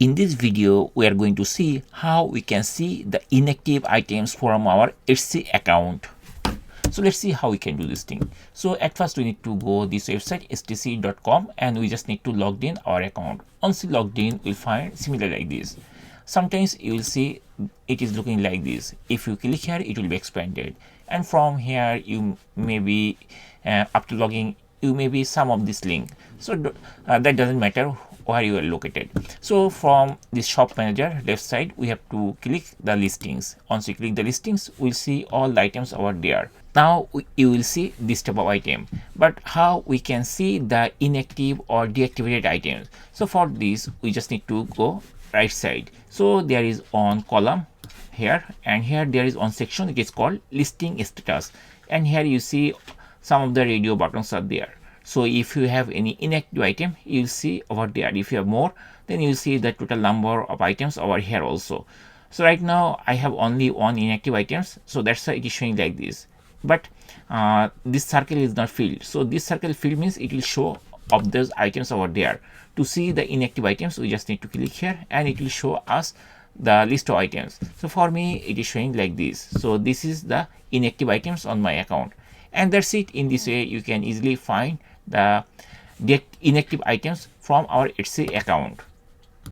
In this video, we are going to see how we can see the inactive items from our Etsy account. So let's see how we can do this thing. So at first we need to go this website stc.com and we just need to log in our account. Once logged in, we'll find similar like this. Sometimes you will see it is looking like this. If you click here, it will be expanded, and from here you may be after logging you may be some of this link. So that doesn't matter where you are located. So from this shop manager left side, we have to click the listings. Once you click the listings, we'll see all the items over there. Now you will see this type of item, but how we can see the inactive or deactivated items? So for this, we just need to go right side. So there is on column here, and here there is on section. It is called listing status, and here you see some of the radio buttons are there. So if you have any inactive item, you'll see over there. If you have more, then you'll see the total number of items over here also. So right now I have only one inactive items, so that's why it is showing like this. But this circle is not filled. So this circle filled means it will show of those items over there. To see the inactive items, we just need to click here and it will show us the list of items. So for me, it is showing like this. So this is the inactive items on my account. And that's it. In this way, you can easily find the inactive items from our Etsy account.